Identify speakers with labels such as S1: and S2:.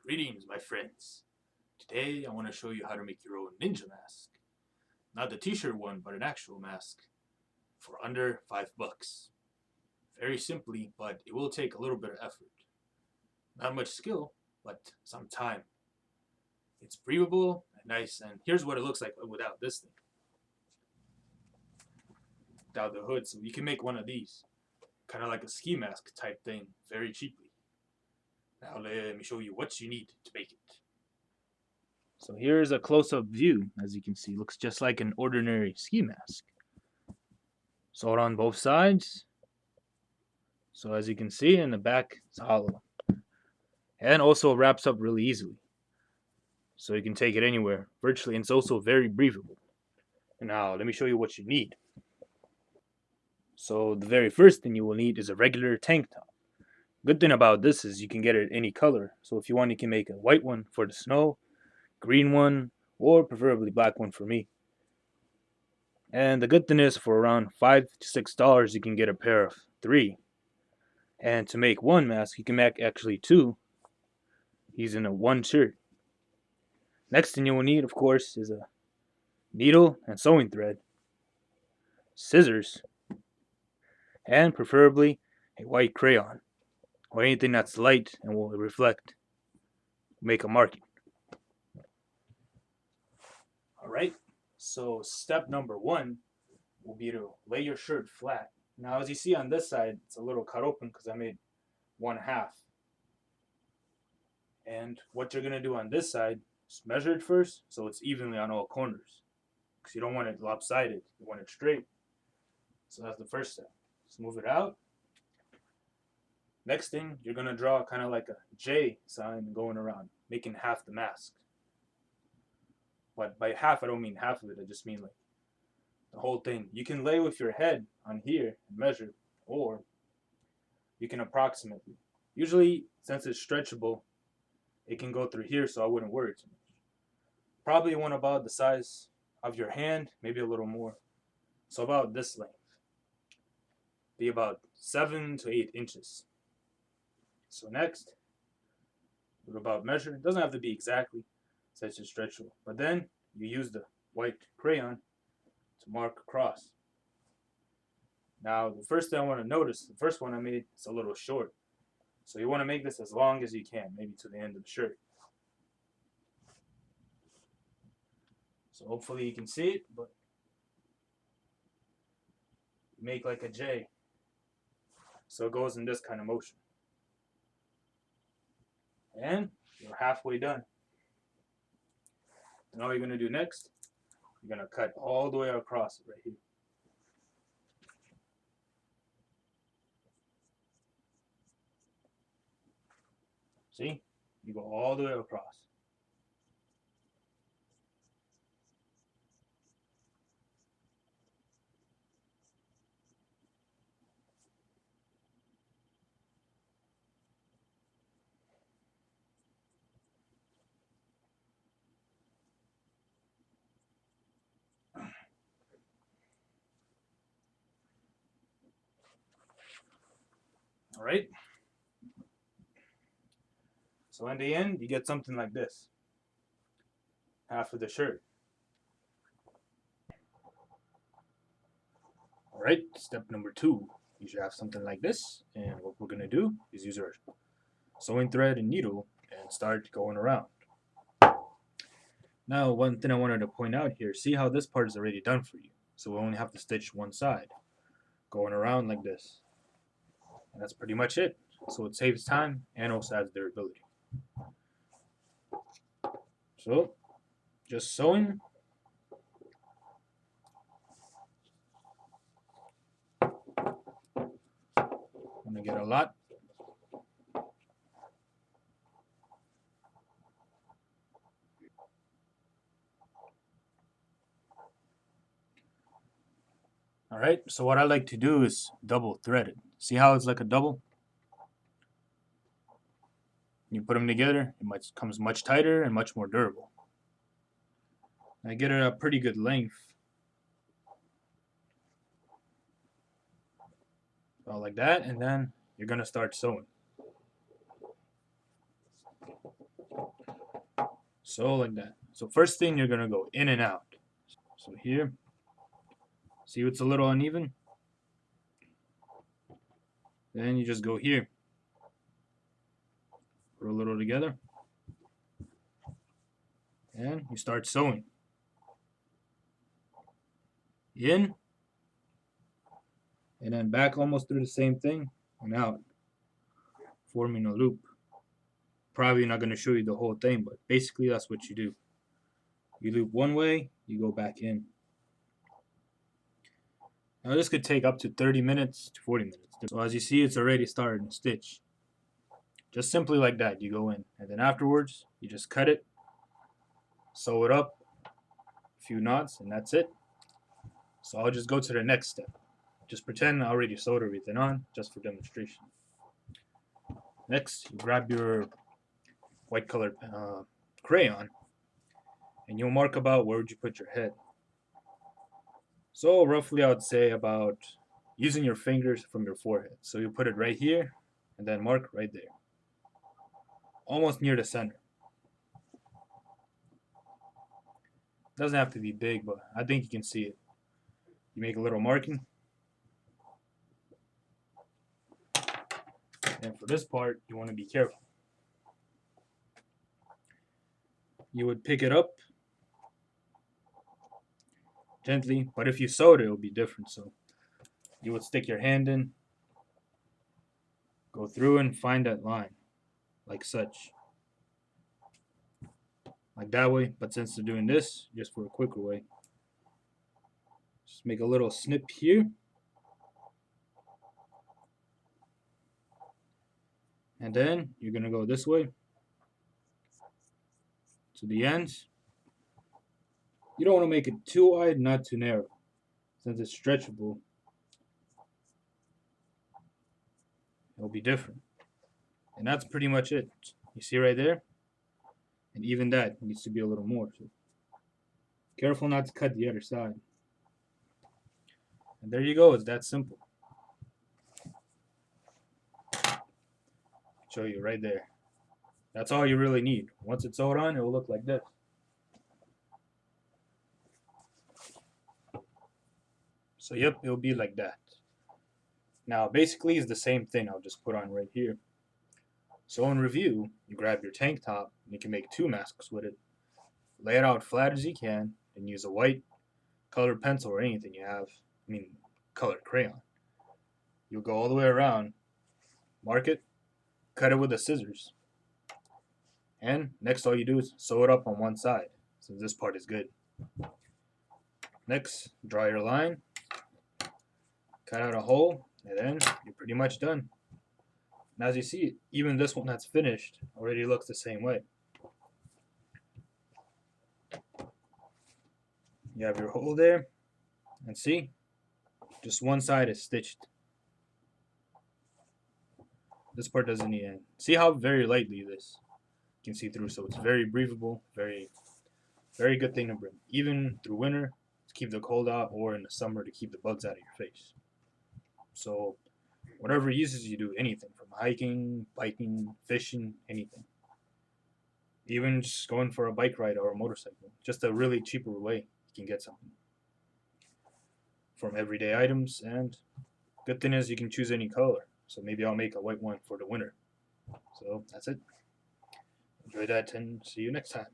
S1: Greetings, my friends. Today I want to show you how to make your own ninja mask. Not the t-shirt one, but an actual mask for under $5. Very simply, but it will take a little bit of effort. Not much skill, but some time. It's breathable and nice, and here's what it looks like without this thing. Without the hood, so you can make one of these. Kind of like a ski mask type thing, very cheaply. Now let me show you what you need to make it. So here's a close-up view. As you can see, looks just like an ordinary ski mask. Sewed on both sides. So as you can see, in the back, it's hollow. And also wraps up really easily. So you can take it anywhere, virtually, and it's also very breathable. Now, let me show you what you need. So the very first thing you will need is a regular tank top. Good thing about this is you can get it any color. So if you want, you can make a white one for the snow, green one, or preferably black one for me. And the good thing is for around $5 to $6 you can get a pair of three. And to make one mask, you can make actually two using a one shirt. Next thing you will need, of course, is a needle and sewing thread, scissors, and preferably a white crayon or anything that's light and will reflect, make a marking. Alright, so step number one will be to lay your shirt flat. Now, as you see on this side, it's a little cut open because I made one half. And what you're going to do on this side is measure it first so it's evenly on all corners. Because you don't want it lopsided, you want it straight. So that's the first step. Just move it out. Next thing, you're going to draw kind of like a J sign going around, making half the mask. But by half, I don't mean half of it, I just mean like the whole thing. You can lay with your head on here and measure, or you can approximately. Usually, since it's stretchable, it can go through here, so I wouldn't worry too much. Probably one about the size of your hand, maybe a little more. So about this length. Be about 7 to 8 inches. So next, what about measure? It doesn't have to be exactly, such as stretchable. But then you use the white crayon to mark across. Now, the first thing I want to notice, the first one I made is a little short. So you want to make this as long as you can, maybe to the end of the shirt. So hopefully you can see it, but make like a J. So it goes in this kind of motion. And you're halfway done. And all you're going to do next, you're going to cut all the way across it right here. See? You go all the way across. All right? So in the end, you get something like this. Half of the shirt. All right, step number two. You should have something like this. And what we're going to do is use our sewing thread and needle and start going around. Now, one thing I wanted to point out here, see how this part is already done for you. So we only have to stitch one side, going around like this. And that's pretty much it. So it saves time and also adds durability. So, just sewing. I'm going to get a lot. Alright, so what I like to do is double thread it. See how it's like a double? You put them together, it comes much tighter and much more durable. I get it a pretty good length. About like that, and then you're going to start sewing. So like that. So first thing, you're gonna go in and out. So here, see it's a little uneven? Then you just go here. Put a little together. And you start sewing. In. And then back almost through the same thing. And out. Forming a loop. Probably not going to show you the whole thing, but basically that's what you do. You loop one way, you go back in. Now this could take up to 30 minutes to 40 minutes. So as you see, it's already started to stitch. Just simply like that, you go in. And then afterwards, you just cut it, sew it up, a few knots, and that's it. So I'll just go to the next step. Just pretend I already sewed everything on, just for demonstration. Next, you grab your white colored crayon, and you'll mark about where would you put your head. So roughly I would say about using your fingers from your forehead. So you put it right here and then mark right there. Almost near the center. Doesn't have to be big, but I think you can see it. You make a little marking. And for this part, you want to be careful. You would pick it up gently, but if you sewed it, it would be different. So you would stick your hand in, go through and find that line, like such. Like that way, but since they're doing this, just for a quicker way, just make a little snip here. And then you're going to go this way to the ends. You don't want to make it too wide, not too narrow. Since it's stretchable, it'll be different. And that's pretty much it. You see right there? And even that needs to be a little more. So careful not to cut the other side. And there you go. It's that simple. Show you right there. That's all you really need. Once it's sewed on, it will look like this. So yep, it'll be like that. Now basically it's the same thing. I'll just put on right here. So in review, you grab your tank top and you can make 2 masks with it. Lay it out flat as you can and use a white colored pencil or anything you have. Colored crayon. You'll go all the way around, mark it, cut it with the scissors. And next all you do is sew it up on one side, since this part is good. Next, draw your line, cut out a hole, and then you're pretty much done. And as you see, even this one that's finished already looks the same way. You have your hole there, and see, just one side is stitched. This part doesn't need end. See how very lightly this you can see through, so it's very breathable, very good thing to bring, even through winter to keep the cold out, or in the summer to keep the bugs out of your face. So whatever uses you do, anything from hiking, biking, fishing, anything. Even just going for a bike ride or a motorcycle. Just a really cheaper way you can get something from everyday items. And good thing is you can choose any color. So maybe I'll make a white one for the winter. So that's it. Enjoy that and see you next time.